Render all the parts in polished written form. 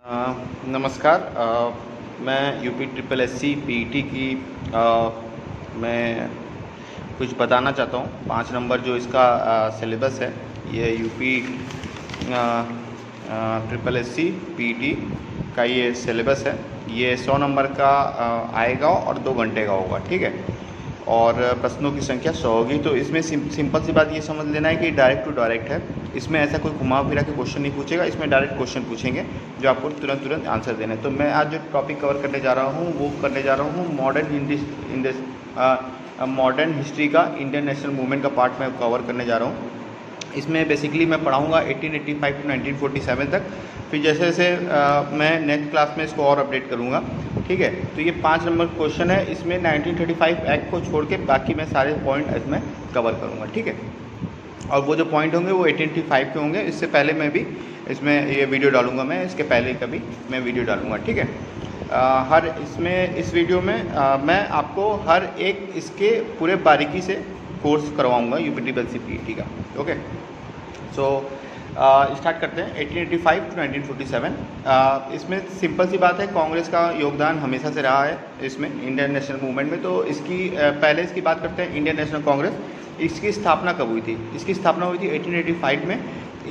नमस्कार। मैं UP triple SC PET की मैं कुछ बताना चाहता हूँ। 5 नंबर जो इसका सिलेबस है, ये यूपी ट्रिपल एससी पीईटी का ये सिलेबस है। ये 100 नंबर का आएगा और 2 घंटे का होगा, ठीक है। और प्रश्नों की संख्या 100 होगी। तो इसमें सिंपल सी बात ये समझ लेना है कि डायरेक्ट टू डायरेक्ट है। इसमें ऐसा कोई घुमा फिरा के क्वेश्चन नहीं पूछेगा, इसमें डायरेक्ट क्वेश्चन पूछेंगे जो आपको तुरंत आंसर देना है। तो मैं आज जो टॉपिक कवर करने जा रहा हूँ वो करने जा रहा हूँ मॉडर्न हिस्ट्री का इंडियन नेशनल मूवमेंट का पार्ट मैं कवर करने जा रहा हूँ। इसमें बेसिकली मैं पढ़ाऊँगा 1885 टू 1947 तक। फिर जैसे जैसे मैं नेक्स्ट क्लास में इसको और अपडेट करूँगा, ठीक है। तो ये 5 नंबर क्वेश्चन है। इसमें 1935 एक्ट को छोड़ के बाकी मैं सारे पॉइंट इसमें कवर करूँगा, ठीक है। और वो जो पॉइंट होंगे वो 1885 के होंगे। इससे पहले मैं भी इसमें ये वीडियो डालूंगा, मैं इसके पहले कभी मैं वीडियो डालूंगा, ठीक है। इस वीडियो में मैं आपको हर एक इसके पूरे बारीकी से कोर्स करवाऊँगा यूपी ट्रिपल एससी पीईटी का, ओके। सो स्टार्ट करते हैं 1885 टू 1947। इसमें सिंपल सी बात है, कांग्रेस का योगदान हमेशा से रहा है इसमें इंडियन नेशनल मूवमेंट में। तो इसकी पहले इसकी बात करते हैं। इंडियन नेशनल कांग्रेस, इसकी स्थापना कब हुई थी? इसकी स्थापना हुई थी 1885 में।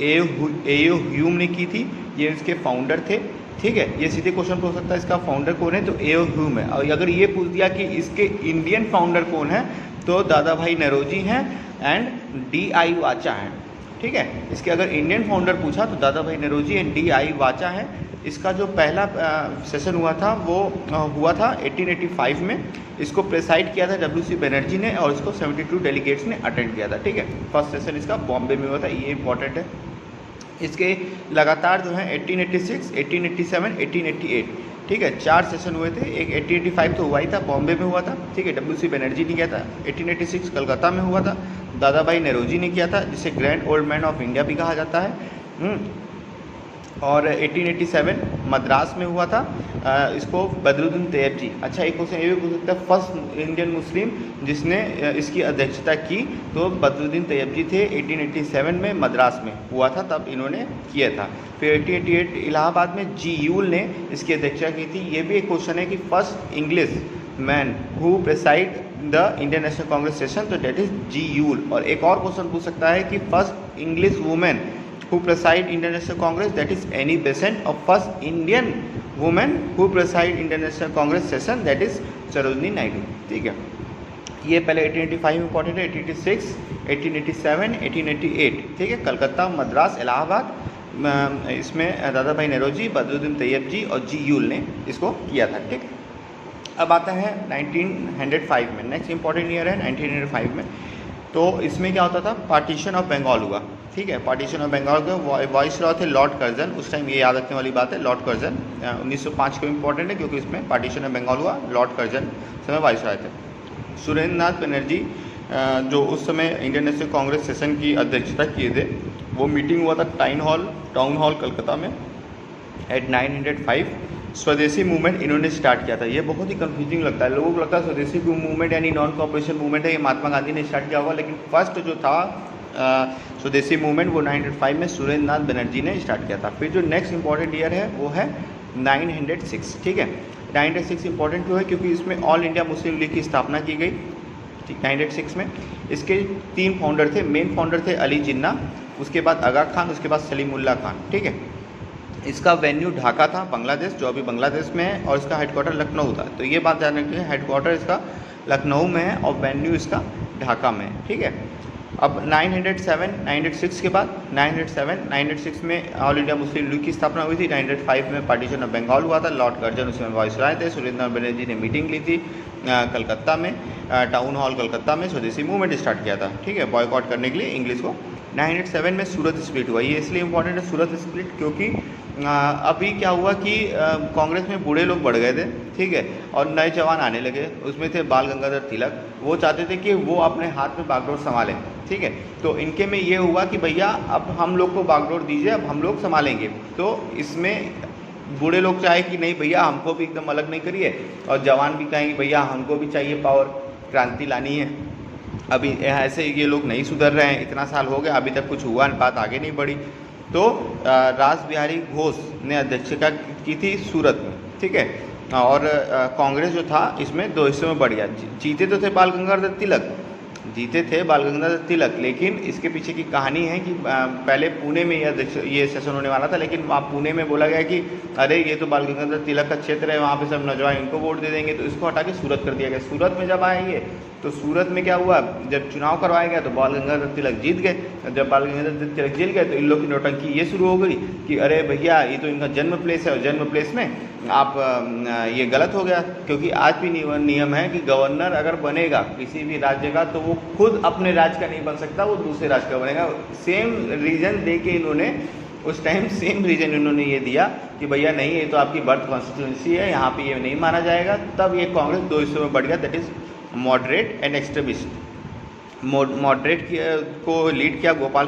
एओ ह्यूम ने की थी, ये इसके फाउंडर थे, ठीक है। ये सीधे क्वेश्चन पूछ सकता है इसका फाउंडर कौन है, तो एओ ह्यूम है। और अगर ये पूछ दिया कि इसके इंडियन फाउंडर कौन है, तो दादा भाई नौरोजी हैं एंड डी.आई. वाचा हैं, ठीक है। इसके अगर इंडियन फाउंडर पूछा तो दादा भाई नौरोजी एंड डी.आई. वाचा है। इसका जो पहला सेशन हुआ था वो हुआ था 1885 में। इसको प्रेसाइड किया था डब्ल्यू.सी. बनर्जी ने और इसको 72 डेलीगेट्स ने अटेंड किया था, ठीक है। फर्स्ट सेशन इसका बॉम्बे में हुआ था, ये इंपॉर्टेंट है। इसके लगातार जो है 1886, 1887, 1888, ठीक है, 4 सेशन हुए थे। एक 1885 तो हुआ ही था, बॉम्बे में हुआ था, ठीक है, डब्ल्यू.सी. बनर्जी ने किया था। 1886 कलकत्ता में हुआ था, दादा भाई नौरोजी ने किया था, जिसे grand old man of India भी कहा जाता है। और 1887 मद्रास में हुआ था, इसको बदरुद्दीन तैयब जी। अच्छा, एक क्वेश्चन ये भी पूछ सकता है, फर्स्ट इंडियन मुस्लिम जिसने इसकी अध्यक्षता की, तो बदरुद्दीन तैयब जी थे। 1887 में मद्रास में हुआ था, तब इन्होंने किया था। फिर 1888 इलाहाबाद में जी यूल ने इसकी अध्यक्षता की थी। ये भी एक क्वेश्चन है कि first English man who preside the Indian national Congress session, तो डेट इज जी यूल। और एक और क्वेश्चन पूछ सकता है कि first English women who preside Indian National Congress, that is Annie Besant, और first Indian woman who preside Indian National Congress session, that is Sarojini Naidu, ठीक है। ये पहले 1885 में इंपॉर्टेंट है, 1886, 1887, 1888, ठीक है। कलकत्ता, मद्रास, इलाहाबाद, इसमें दादा भाई नौरोजी, बदरुद्दीन तैयब जी और जी यूल ने इसको किया था, ठीक। अब आता है 1905 में, नेक्स्ट इंपॉर्टेंट ईयर है 1905 में। तो इसमें क्या होता था, पार्टीशन ऑफ बंगाल हुआ, ठीक है। पार्टीशन ऑफ बंगाल के वाइस रॉ थे लॉर्ड कर्जन। उस टाइम ये याद रखने वाली बात है, लॉर्ड कर्जन 1905 को इम्पोर्टेंट है क्योंकि इसमें पार्टीशन ऑफ बंगाल हुआ, लॉर्ड कर्जन समय वाइस रॉय थे। सुरेंद्र नाथ बनर्जी जो उस समय इंडियन नेशनल कांग्रेस सेशन की अध्यक्षता किए थे, वो मीटिंग हुआ था टाउन हॉल कलकत्ता में एट 905। स्वदेशी मूवमेंट इन्होंने स्टार्ट किया था। ये बहुत ही कंफ्यूजिंग लगता है, लोगों को लगता है स्वदेशी मूवमेंट यानी नॉन कॉपरेशन मूवमेंट है, ये महात्मा गांधी ने स्टार्ट किया हुआ, लेकिन फर्स्ट जो था स्वदेशी मूवमेंट वो 905 में सुरेंद्र नाथ बनर्जी ने स्टार्ट किया था। फिर जो नेक्स्ट इंपॉर्टेंट ईयर है वो है 906, ठीक है। 906 इंपॉर्टेंट क्यों है, क्योंकि इसमें ऑल इंडिया मुस्लिम लीग की स्थापना की गई, ठीक। 906 में इसके 3 फाउंडर थे। मेन फाउंडर थे अली जिन्ना, उसके बाद आगा खान, उसके बाद सलीमुल्लाह खान, ठीक है। इसका वेन्यू ढाका था, बांग्लादेश, जो अभी बांग्लादेश में है, और इसका हेडक्वार्टर लखनऊ था। तो ये बात ध्यान रखिए, हेडक्वार्टर इसका लखनऊ में है और वेन्यू इसका ढाका में है, ठीक है। अब 907, 906 के बाद 906 में ऑल इंडिया मुस्लिम लीग की स्थापना हुई थी। 905 में पार्टीशन ऑफ बंगाल हुआ था, लॉर्ड कर्जन उसमें वाइस रॉय थे। सुरेंद्र नाथ बनर्जी ने मीटिंग ली थी कलकत्ता में, टाउन हॉल कलकत्ता में, स्वदेशी मूवमेंट स्टार्ट किया था, ठीक है, बॉयकॉट करने के लिए इंग्लिश को। 907 में सूरत स्प्लिट हुआ। ये इसलिए इंपॉर्टेंट है सूरत स्प्लिट क्योंकि अभी क्या हुआ कि कांग्रेस में बूढ़े लोग बढ़ गए थे, ठीक है, और नए जवान आने लगे। उसमें थे बाल गंगाधर तिलक, वो चाहते थे कि वो अपने हाथ में बागडोर संभालें, ठीक है। तो इनके में ये हुआ कि भैया अब हम लोग को बागडोर दीजिए, अब हम लोग संभालेंगे। तो इसमें बूढ़े लोग चाहे कि नहीं भैया हमको भी एकदम अलग नहीं करिए, और जवान भी कहेंगे भैया हमको भी चाहिए पावर, क्रांति लानी है। अभी ऐसे ये लोग नहीं सुधर रहे हैं, इतना साल हो गया अभी तक कुछ हुआ, बात आगे नहीं बढ़ी। तो रास बिहारी घोष ने अध्यक्षता की थी सूरत में, ठीक है। और कांग्रेस जो था इसमें 2 हिस्सों में बढ़ गया। जीते तो थे बाल गंगाधर तिलक, जीते थे बाल गंगाधर तिलक, लेकिन इसके पीछे की कहानी है कि पहले पुणे में ये सेशन होने वाला था, लेकिन वहाँ पुणे में बोला गया कि अरे ये तो बाल गंगाधर तिलक का क्षेत्र है, वहाँ पे सब नौजवान इनको वोट दे देंगे, तो इसको हटा के सूरत कर दिया गया। सूरत में जब आए ये, तो सूरत में क्या हुआ, जब चुनाव करवाया गया तो बाल गंगाधर तिलक जीत गए। जब बाल गंगाधर तिलक जीत गए तो इन लोग की नौटंकी ये शुरू हो गई कि अरे भैया ये तो इनका जन्म प्लेस है और जन्म प्लेस में आप ये गलत हो गया, क्योंकि आज भी नियम है कि गवर्नर अगर बनेगा किसी भी राज्य का तो वो खुद अपने राज्य का नहीं बन सकता, वो दूसरे राज्य का बनेगा। सेम रीज़न दे के इन्होंने उस टाइम सेम रीज़न इन्होंने ये दिया कि भैया नहीं, ये तो आपकी बर्थ कॉन्स्टिट्यूंसी है, यहाँ पे ये नहीं माना जाएगा। तब ये कांग्रेस 2 हिस्सों में बढ़ गया, that is moderate and extremist. Moderate को लीड किया गोपाल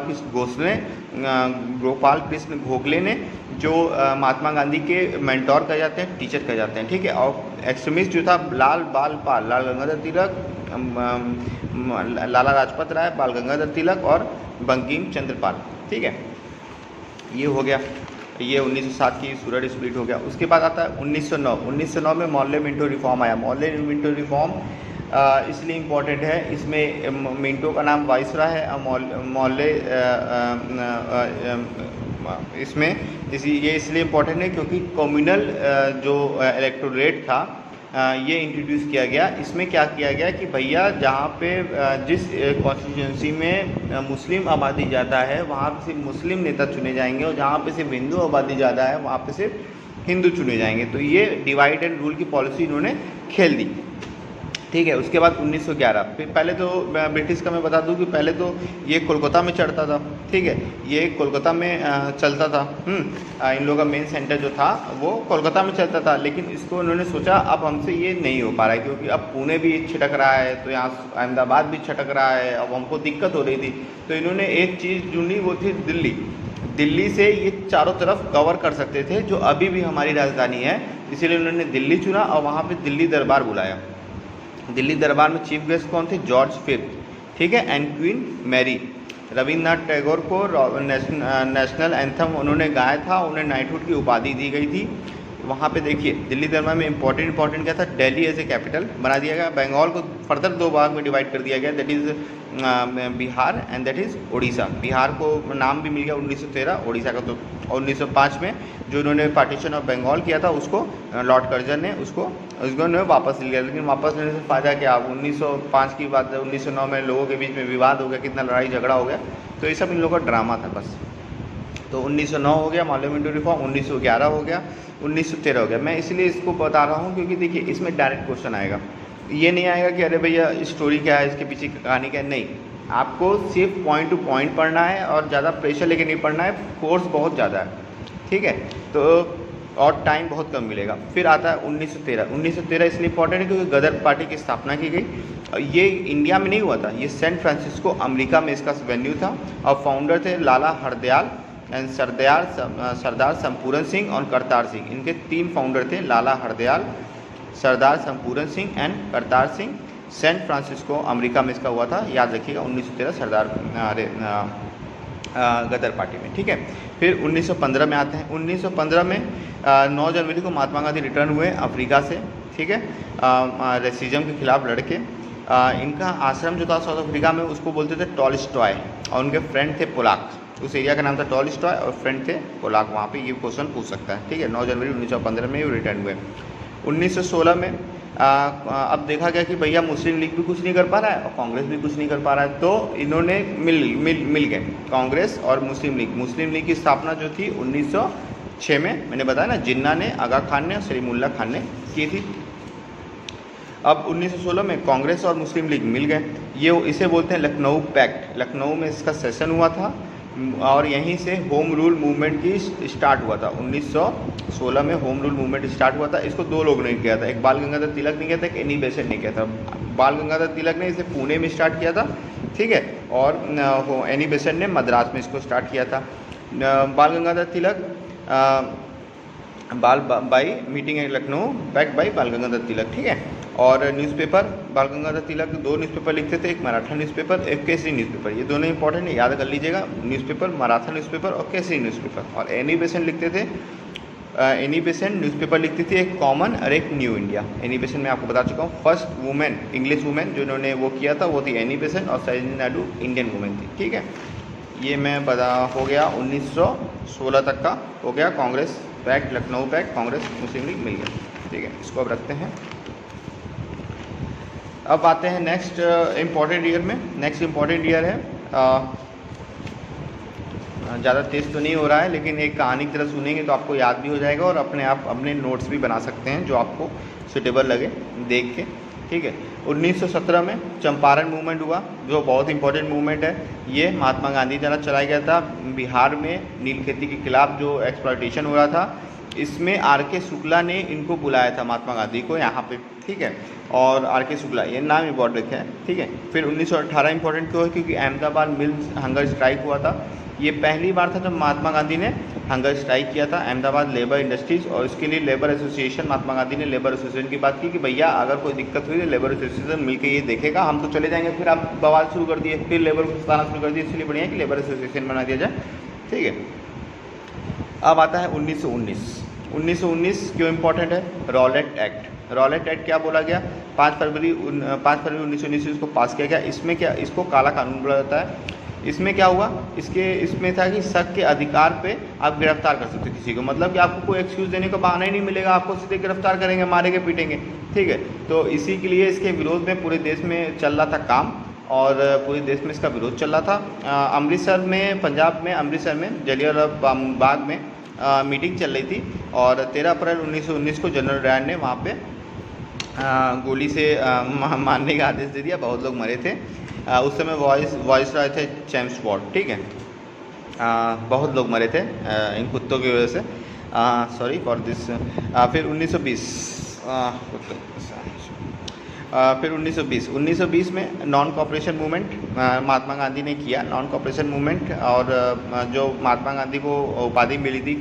कृष्ण गोखले ने, जो महात्मा गांधी के मेंटोर कहे जाते हैं, टीचर कहे जाते हैं, ठीक है। और एक्सट्रीमिस्ट जो था लाल गंगाधर तिलक, लाला लाजपत राय, बाल गंगाधर तिलक और बंकिम चंद्र पाल, ठीक है। ये हो गया, ये 1907 की सूरत स्प्लिट हो गया। उसके बाद आता है 1909 में मॉर्ले मिंटो रिफॉर्म आया। मॉर्ले मिंटो रिफॉर्म इसलिए इम्पोर्टेंट है, इसमें मिंटो का नाम वाइसरॉय है, मॉर्ले इसमें ये इसलिए इम्पोर्टेंट है क्योंकि कम्युनल जो इलेक्टोरेट था ये इंट्रोड्यूस किया गया। इसमें क्या किया गया कि भैया जहाँ पे जिस कॉन्स्टिट्यूंसी में मुस्लिम आबादी ज़्यादा है वहाँ पे सिर्फ मुस्लिम नेता चुने जाएंगे, और जहाँ पे सिर्फ हिंदू आबादी ज़्यादा है वहाँ पे सिर्फ हिंदू चुने जाएंगे। तो ये डिवाइड एंड रूल की पॉलिसी इन्होंने खेल दी, ठीक है। उसके बाद 1911, फिर पहले तो ब्रिटिश का मैं बता दूं कि पहले तो ये कोलकाता में चढ़ता था, ठीक है, ये कोलकाता में चलता था। इन लोगों का मेन सेंटर जो था वो कोलकाता में चलता था, लेकिन इसको उन्होंने सोचा अब हमसे ये नहीं हो पा रहा है, क्योंकि अब पुणे भी छिटक रहा है, तो यहाँ अहमदाबाद भी छिटक रहा है, अब हमको दिक्कत हो रही थी। तो इन्होंने एक चीज़ ढूंढी, वो थी दिल्ली से ये चारों तरफ कवर कर सकते थे, जो अभी भी हमारी राजधानी है, इसीलिए उन्होंने दिल्ली चुना और वहाँ पर दिल्ली दरबार बुलाया। दिल्ली दरबार में चीफ गेस्ट कौन थे, जॉर्ज फिफ्थ, ठीक है, and Queen Mary. Rabindranath Tagore को नेशनल एंथम उन्होंने गाया था, उन्हें नाइटहुड की उपाधि दी गई थी। वहाँ पे देखिए दिल्ली दरबार में इंपॉर्टेंट क्या था, दिल्ली एज ए कैपिटल बना दिया गया। बंगाल को फर्दर 2 भाग में डिवाइड कर दिया गया, that is Bihar and that is Orissa. Bihar को नाम भी मिल गया 1913, उड़ीसा का तो 1905 में जो उन्होंने पार्टीशन ऑफ बंगाल किया था उसको लॉर्ड कर्जन ने उसको वापस ले लिया। लेकिन वापस लेने से फ़ायदा क्या, 1905 की बात है, 1909 में लोगों के बीच में विवाद हो गया, कितना लड़ाई झगड़ा हो गया, तो ये सब इन लोगों का ड्रामा था बस। तो 1909 हो गया मॉर्ले मिंटो रिफॉर्म, 1911 हो गया, 1913 हो गया। मैं इसलिए इसको बता रहा हूँ क्योंकि देखिए इसमें डायरेक्ट क्वेश्चन आएगा, ये नहीं आएगा कि अरे भैया स्टोरी क्या है, इसके पीछे कहानी क्या है, नहीं, आपको सिर्फ पॉइंट टू पॉइंट पढ़ना है और ज़्यादा प्रेशर लेके नहीं पढ़ना है, कोर्स बहुत ज़्यादा है, ठीक है, तो और टाइम बहुत कम मिलेगा। फिर आता है 1913 इसलिए इंपॉर्टेंट है क्योंकि गदर पार्टी की स्थापना की गई। ये इंडिया में नहीं हुआ था, ये सैन फ्रांसिस्को अमेरिका में इसका वेन्यू था, और फाउंडर थे लाला हरदयाल एंड सरदार संपूरन सिंह और करतार सिंह। इनके 3 फाउंडर थे, Lala Hardayal, Sardar Sampuran Singh and Kartar Singh. San Francisco America में इसका हुआ था, याद रखिएगा, 1913 सरदार गदर पार्टी में, ठीक है। फिर 1915 में आते हैं। 1915 में 9 जनवरी को महात्मा गांधी रिटर्न हुए अफ्रीका से, ठीक है, रेसिज्म के खिलाफ लड़के। इनका आश्रम जो था साउथ अफ्रीका में उसको बोलते थे टॉलस्टॉय, और उनके फ्रेंड थे पोलाक। उस एरिया का नाम था टॉलस्टॉय और फ्रेंड थे पोलाक। वहाँ पे ये क्वेश्चन पूछ सकता है, ठीक है। 9 जनवरी 1915 में वो रिटर्न हुए। 1916 में अब देखा गया कि भैया मुस्लिम लीग भी कुछ नहीं कर पा रहा है और कांग्रेस भी कुछ नहीं कर पा रहा है, तो इन्होंने मिल गए कांग्रेस और मुस्लिम लीग की स्थापना जो थी 1906 में, मैंने बताया ना, जिन्ना ने, आगा खान ने और सलीमुल्लाह खान ने की थी। अब 1916 में कांग्रेस और मुस्लिम लीग मिल गए, ये इसे बोलते हैं लखनऊ पैक्ट। लखनऊ में इसका सेशन हुआ था और यहीं से होम रूल मूवमेंट की स्टार्ट हुआ था। 1916 में होम रूल मूवमेंट स्टार्ट हुआ था। इसको 2 लोग ने किया था, एक बाल गंगाधर तिलक ने किया था, एक एनी बेसेंट ने किया था। बाल गंगाधर तिलक ने इसे पुणे में स्टार्ट किया था, ठीक है, और एनी बेसेंट ने मद्रास में इसको स्टार्ट किया था। Bal Gangadhar Tilak by meeting in Lucknow back by Bal Gangadhar तिलक, ठीक है। और न्यूज़पेपर बाल गंगाधर तिलक 2 न्यूज़पेपर लिखते थे, एक मराठा न्यूज़पेपर, एक केसरी न्यूज़पेपर। ये दोनों इंपॉर्टेंट है, याद कर लीजिएगा, न्यूज़पेपर, मराठा न्यूज़पेपर और केसरी न्यूज़पेपर। और एनी बेसेंट लिखते थे, एनी बेसेंट न्यूज़पेपर लिखती थी, एक कॉमन और एक न्यू इंडिया। एनी बेसेंट मैं आपको बता चुका हूँ, फर्स्ट वुमेन, इंग्लिश वुमेन जो इन्होंने वो किया था वो थी एनी बेसेंट, और सरोजिनी नायडू इंडियन वुमेन थी। ठीक है, ये मैं बता हो गया 1916 तक का हो गया। कांग्रेस पैक्ट, लखनऊ पैक्ट, कांग्रेस मुस्लिम लीग मिल गया। ठीक है, इसको अब रखते हैं। अब आते हैं नेक्स्ट इम्पॉर्टेंट ईयर में। नेक्स्ट इम्पॉर्टेंट ईयर है, ज़्यादा तेज तो नहीं हो रहा है, लेकिन एक कहानी की तरह सुनेंगे तो आपको याद भी हो जाएगा और अपने आप अपने नोट्स भी बना सकते हैं जो आपको सुटेबल लगे देख के। ठीक है, 1917 में चंपारण मूवमेंट हुआ, जो बहुत इंपॉर्टेंट मूवमेंट है। ये महात्मा गांधी द्वारा चलाया गया था। बिहार में नील खेती के खिलाफ जो एक्सप्लॉयटेशन हो रहा था, इसमें आर.के. शुक्ला ने इनको बुलाया था, महात्मा गांधी को, यहाँ पे। ठीक है, और आर.के. शुक्ला, ये नाम इम्पॉर्टेंट है। ठीक है, फिर 1918 इंपॉर्टेंट क्यों है? क्योंकि अहमदाबाद मिल्स हंगर स्ट्राइक हुआ था। ये पहली बार था जब महात्मा गांधी ने हंगर स्ट्राइक किया था, अहमदाबाद लेबर इंडस्ट्रीज़। और इसके लिए लेबर एसोसिएशन, महात्मा गांधी ने लेबर एसोसिएशन की बात की कि भैया अगर कोई दिक्कत हुई तो लेबर एसोसिएशन मिलकर ये देखेगा, हम तो चले जाएंगे। फिर आप बवाल शुरू कर दिए, फिर लेबर को सताना शुरू कर दिए, इसलिए बढ़िया कि लेबर एसोसिएशन बना दिया जाए। ठीक है, अब आता है 1919। 1919 क्यों इम्पोर्टेंट है? Rowlatt act. रॉलेट एक्ट क्या बोला गया? 5 फरवरी 1919 इसको पास किया गया। इसमें क्या, इसको काला कानून बोला जाता है। इसमें क्या हुआ, इसमें था कि शक के अधिकार पे आप गिरफ्तार कर सकते किसी को, मतलब कि आपको कोई एक्सक्यूज़ देने का बहाना ही नहीं मिलेगा, आपको सीधे गिरफ्तार करेंगे, मारेंगे, पीटेंगे। ठीक है, तो इसी के लिए इसके विरोध में पूरे देश में चल रहा था काम, और पूरे देश में इसका विरोध चल रहा था। अमृतसर में, पंजाब में अमृतसर में जलियांवाला बाग में मीटिंग चल रही थी, और 13 अप्रैल 1919 को जनरल डायर ने वहाँ पे गोली से मारने का आदेश दे दिया। बहुत लोग मरे थे उस समय। वॉइस रॉय थे चैम्सफोर्ड। ठीक है, बहुत लोग मरे थे इन कुत्तों की वजह से, सॉरी फॉर दिस। फिर 1920 फिर 1920 में non cooperation movement Mahatma Gandhi ने किया। नॉन कॉपरेशन मूवमेंट, और जो महात्मा गांधी को उपाधि मिली थी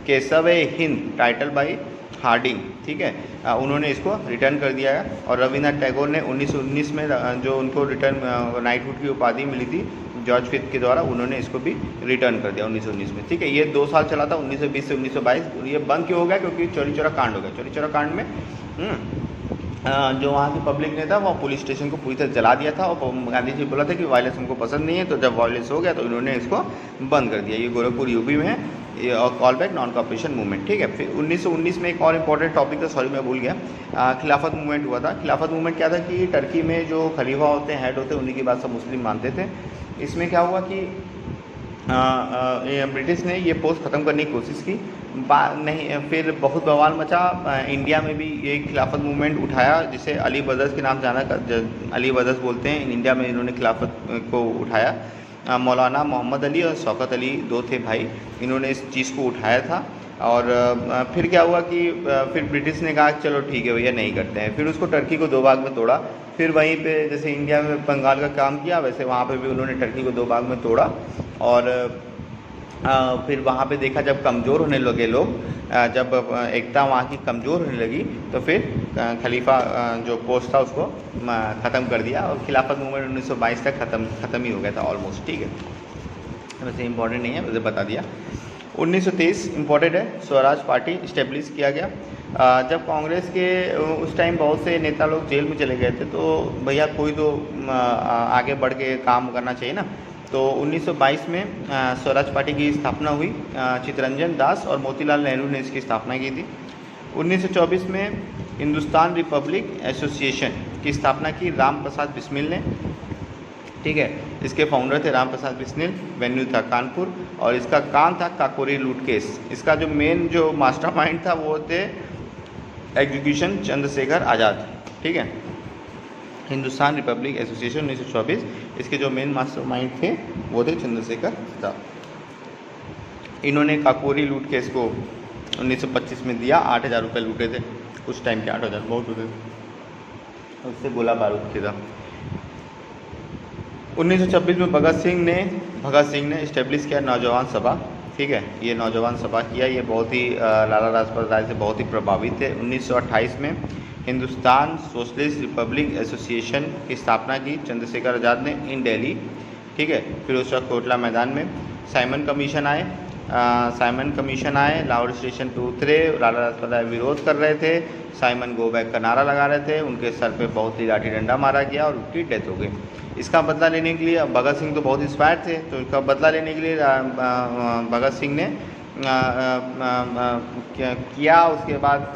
केशव हिंद, टाइटल बाई हार्डिंग। ठीक है, उन्होंने इसको रिटर्न कर दिया है। और रविन्द्रनाथ टैगोर ने 1919 में जो उनको रिटर्न नाइटहुड की उपाधि मिली थी जॉर्ज फिफ्थ के द्वारा, उन्होंने इसको भी रिटर्न कर दिया 1919 में। ठीक है, ये 2 साल चला था, 1920 से 1922। ये बंद क्यों हो गया? क्योंकि चौरी चौरा कांड हो गया। चौरी चौरा कांड में जो वहाँ की पब्लिक ने था वो पुलिस स्टेशन को पूरी तरह जला दिया था, और गांधी जी बोला था कि वायलेंस हमको पसंद नहीं है। तो जब वायलेंस हो गया तो इन्होंने इसको बंद कर दिया। ये गोरखपुर यूपी में है, ये और call back non cooperation movement. ठीक है, फिर 1919 में एक और इम्पॉर्टेंट टॉपिक था, सॉरी मैं भूल गया, खिलाफत मूवमेंट हुआ था। खिलाफत मूवमेंट क्या था कि टर्की में जो खलीफा होते हैं, हेड होते हैं, उन्हीं की बात सब मुस्लिम मानते थे। इसमें क्या हुआ कि ब्रिटिश ने ये पोस्ट ख़त्म करने की कोशिश की, नहीं, फिर बहुत बवाल मचा। इंडिया में भी ये खिलाफत मूवमेंट उठाया, जिसे अली ब्रदर्स के नाम जाना अली ब्रदर्स बोलते हैं। इंडिया में इन्होंने खिलाफत को उठाया। मौलाना मोहम्मद अली और शौकत अली 2 थे भाई, इन्होंने इस चीज़ को उठाया था। और फिर क्या हुआ कि फिर ब्रिटिश ने कहा चलो ठीक है भैया, नहीं करते हैं। फिर उसको टर्की को 2 भाग में तोड़ा। फिर वहीं पे जैसे इंडिया में बंगाल का काम किया, वैसे वहाँ पे भी उन्होंने टर्की को 2 भाग में तोड़ा। और फिर वहाँ पे देखा जब कमज़ोर होने लगे लोग, जब एकता वहाँ की कमज़ोर होने लगी, तो फिर खलीफा जो पोस्ट था उसको ख़त्म कर दिया, और खिलाफत मूवमेंट 1922 तक ख़त्म ही हो गया था ऑलमोस्ट। ठीक है, वैसे इंपॉर्टेंट नहीं है, वैसे बता दिया। 1923 इम्पॉर्टेंट है, स्वराज पार्टी इस्टेब्लिश किया गया। जब कांग्रेस के उस टाइम बहुत से नेता लोग जेल में चले गए थे, तो भैया कोई तो आगे बढ़ के काम करना चाहिए ना। तो 1922 में स्वराज पार्टी की स्थापना हुई। चित्तरंजन दास और मोतीलाल नेहरू ने इसकी स्थापना की थी। 1924 में हिंदुस्तान रिपब्लिक एसोसिएशन की स्थापना की राम प्रसाद बिस्मिल ने। ठीक है, इसके फाउंडर थे राम प्रसाद बिस्मिल, वेन्यू था कानपुर, और इसका काम था काकोरी लूट केस। इसका जो मेन जो मास्टरमाइंड था वो थे एग्जीक्यूशन चंद्रशेखर आज़ाद। ठीक है, हिंदुस्तान रिपब्लिक एसोसिएशन 1924, इसके जो मेन मास्टरमाइंड थे वो थे चंद्रशेखर आज़ाद। इन्होंने काकोरी लूट केस को 1925 में दिया। 8,000 रुपये लूटे थे उस टाइम के, 8,000 बहुत होते थे, उससे गोला बारूद किया था। 1926 में भगत सिंह ने इस्टेब्लिश किया नौजवान सभा। ठीक है, ये नौजवान सभा किया, ये बहुत ही लाला लाजपत राय से बहुत ही प्रभावित थे। 1928 में हिंदुस्तान सोशलिस्ट रिपब्लिक एसोसिएशन की स्थापना की चंद्रशेखर आज़ाद ने इन दिल्ली, ठीक है। फिर उस वक्त कोटला मैदान में साइमन कमीशन आए। लाहौर स्टेशन पे उतरे, लाला लाजपत राय विरोध कर रहे थे, साइमन गो बैक का नारा लगा रहे थे, उनके सर पे बहुत ही लाठी डंडा मारा गया और उनकी डेथ हो गई। इसका बदला लेने के लिए अब भगत सिंह तो बहुत इंस्पायर थे, तो इसका बदला लेने के लिए भगत सिंह ने किया। उसके बाद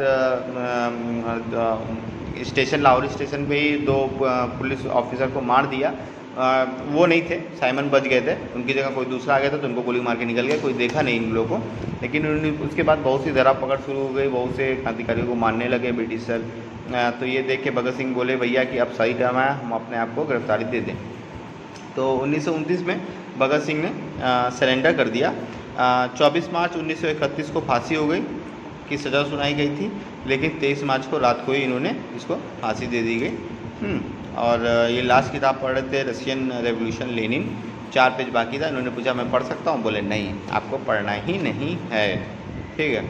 स्टेशन, लाहौर स्टेशन पे ही 2 पुलिस ऑफिसर को मार दिया। वो नहीं थे, साइमन बच गए थे, उनकी जगह कोई दूसरा आ गया था तो उनको गोली मार के निकल गया, कोई देखा नहीं इन लोगों को। लेकिन उसके बाद बहुत सी धरा पकड़ शुरू हो गई, बहुत से क्रांतिकारियों को मारने लगे ब्रिटिशर। तो ये देख के भगत सिंह बोले भैया कि अब सही टाइम आया, हम अपने आप को गिरफ्तारी दे दें। तो 1929 में भगत सिंह ने सरेंडर कर दिया। 24 मार्च 1931 को फांसी हो गई की सज़ा सुनाई गई थी, लेकिन 23 मार्च को रात को ही इन्होंने इसको फांसी दे दी गई। और ये लास्ट किताब पढ़ रहे थे, रशियन रेवोल्यूशन लेनिन, 4 पेज बाकी था। इन्होंने पूछा मैं पढ़ सकता हूँ, बोले नहीं, आपको पढ़ना ही नहीं है, ठीक है।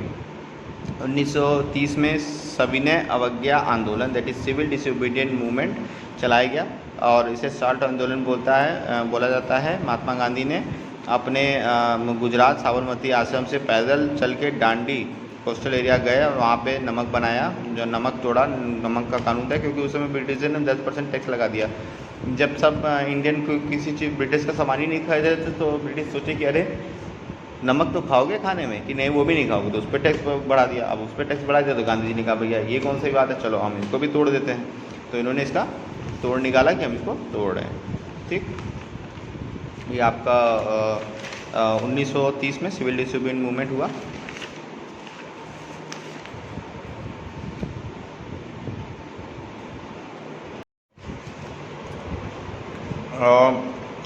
1930 में सविनय अवज्ञा आंदोलन, that is civil disobedient movement चलाया गया और इसे साल्ट आंदोलन बोला जाता है। महात्मा गांधी ने अपने गुजरात साबरमती आश्रम से पैदल चल के डांडी कोस्टल एरिया गए और वहाँ पे नमक बनाया, जो नमक तोड़ा। नमक का कानून था क्योंकि उस समय ब्रिटिशर ने 10% टैक्स लगा दिया। जब सब इंडियन को किसी चीज़ ब्रिटिश का सामान ही नहीं खाए थे तो ब्रिटिश सोचे कि अरे नमक तो खाओगे खाने में, कि नहीं वो भी नहीं खाओगे, तो उस पर टैक्स बढ़ा दिया। अब उस पर टैक्स बढ़ा दिया तो गांधी जी ने कहा भैया ये कौन सी बात है, चलो हम इसको भी तोड़ देते हैं। तो इन्होंने इसका तोड़ निकाला कि हम इसको तोड़ रहे हैं, ठीक। ये आपका 1930 में सिविल डिसोबीडियंट मूवमेंट हुआ।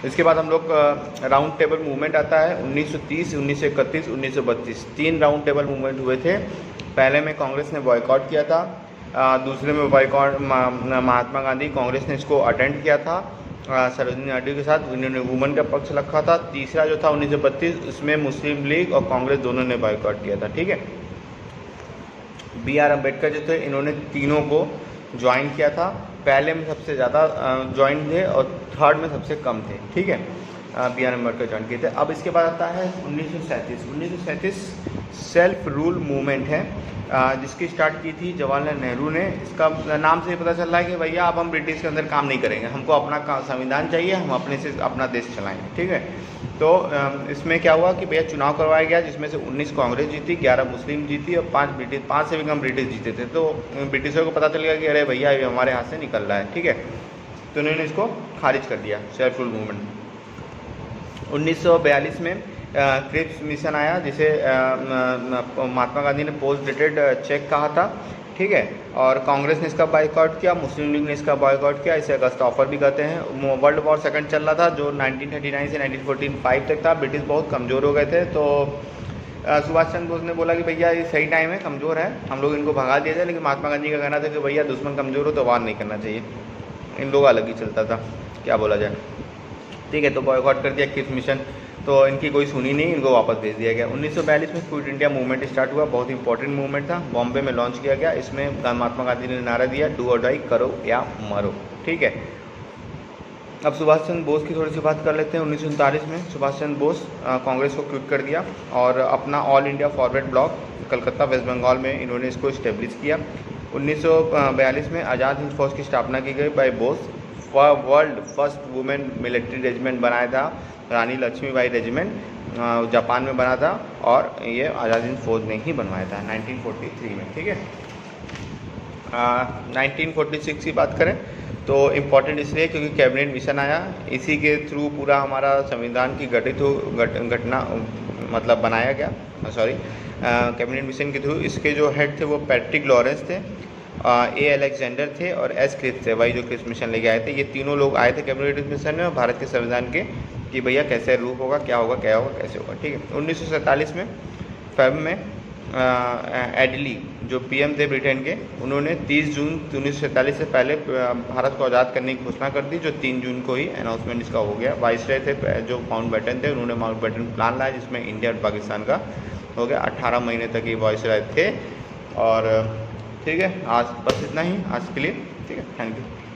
इसके बाद हम लोग राउंड टेबल मूवमेंट आता है। 1930, 1931, 1932 3 राउंड टेबल मूवमेंट हुए थे। पहले में कांग्रेस ने बॉयकॉट किया था, दूसरे में बॉयकॉट महात्मा गांधी, कांग्रेस ने इसको अटेंड किया था सरोजिनी नायडू के साथ, उन्होंने वुमेन का पक्ष रखा था। तीसरा जो था 1932, उसमें मुस्लिम लीग और कांग्रेस दोनों ने बॉयकॉट किया था, ठीक है। BR अम्बेडकर जो थे, इन्होंने तीनों को ज्वाइन किया था। पहले में सबसे ज़्यादा ज्वाइन थे और थर्ड में सबसे कम थे, ठीक है। BR अम्बेडकर ज्वाइन किए थे। अब इसके बाद आता है 1937 सेल्फ रूल मूवमेंट है, जिसकी स्टार्ट की थी जवाहरलाल नेहरू ने। इसका नाम से ही पता चल रहा है कि भैया अब हम ब्रिटिश के अंदर काम नहीं करेंगे, हमको अपना संविधान चाहिए, हम अपने से अपना देश चलाएंगे, ठीक है। तो इसमें क्या हुआ कि भैया चुनाव करवाया गया, जिसमें से 19 कांग्रेस जीती, 11 मुस्लिम जीती और 5 से भी कम ब्रिटिश जीते थे। तो ब्रिटिशर को पता चल गया कि अरे भैया ये हमारे हाथ से निकल रहा है, ठीक है। तो उन्होंने इसको खारिज कर दिया, सेल्फ रूल मूवमेंट। 1942 में क्रिप्स मिशन आया, जिसे महात्मा गांधी ने पोस्ट डेटेड चेक कहा था, ठीक है। और कांग्रेस ने इसका बायकॉट किया, मुस्लिम लीग ने इसका बायकॉट किया। इसे अगस्त ऑफर भी कहते हैं। वर्ल्ड वॉर सेकंड चल रहा था, जो 1939 से 1945 तक था। ब्रिटिश बहुत कमज़ोर हो गए थे, तो सुभाष चंद्र बोस ने बोला कि भैया ये सही टाइम है, कमज़ोर है, हम लोग इनको भगा दिया जाए। लेकिन महात्मा गांधी का कहना था कि भैया दुश्मन कमज़ोर हो तो वार नहीं करना चाहिए, इन लोग अलग ही चलता था, क्या बोला जाए, ठीक है। तो बॉयकॉट कर दिया क्रिप्स मिशन, तो इनकी कोई सुनी नहीं, इनको वापस भेज दिया गया। 1942 में क्विट इंडिया मूवमेंट स्टार्ट हुआ, बहुत इंपॉर्टेंट मूवमेंट था, बॉम्बे में लॉन्च किया गया। इसमें महात्मा गांधी ने नारा दिया, डू और डाई, करो या मरो, ठीक है। अब सुभाष चंद्र बोस की थोड़ी सी बात कर लेते हैं। 1939 में सुभाष चंद्र बोस कांग्रेस को क्विट कर दिया और अपना All India Forward Bloc Calcutta West Bengal में इन्होंने इसको इस्टेब्लिश किया। 1942 में आज़ाद हिंद फौज की स्थापना की गई by Bose. World first women military regiment बनाया था, रानी लक्ष्मीबाई रेजिमेंट, जापान में बना था, और ये आज़ाद हिंद फौज ने ही बनवाया था 1943 में, ठीक है। 1946 की बात करें तो इम्पॉर्टेंट इसलिए क्योंकि कैबिनेट मिशन आया, इसी के थ्रू पूरा हमारा संविधान की घटना मतलब बनाया गया, कैबिनेट मिशन के थ्रू। इसके जो हेड थे वो पैट्रिक लॉरेंस थे, A अलेक्जेंडर थे और S क्रिप्स थे, वही जो क्रिप्स मिशन लेके आए थे। ये तीनों लोग आए थे कैबिनेट मिशन में, और भारत के संविधान के कि भैया कैसे रूप होगा, क्या होगा, कैसे होगा, ठीक है। 1947 में फेब में एडली जो PM थे ब्रिटेन के, उन्होंने 30 जून 1947 से पहले भारत को आज़ाद करने की घोषणा कर दी, जो 3 जून को ही अनाउंसमेंट इसका हो गया। वाइसरॉय थे जो माउंटबेटन थे, उन्होंने माउंटबेटन प्लान लाया जिसमें इंडिया और पाकिस्तान का हो गया। 18 महीने तक ये वाइसरॉय थे और ठीक है, आज बस इतना ही आज के लिए। ठीक है, थैंक यू।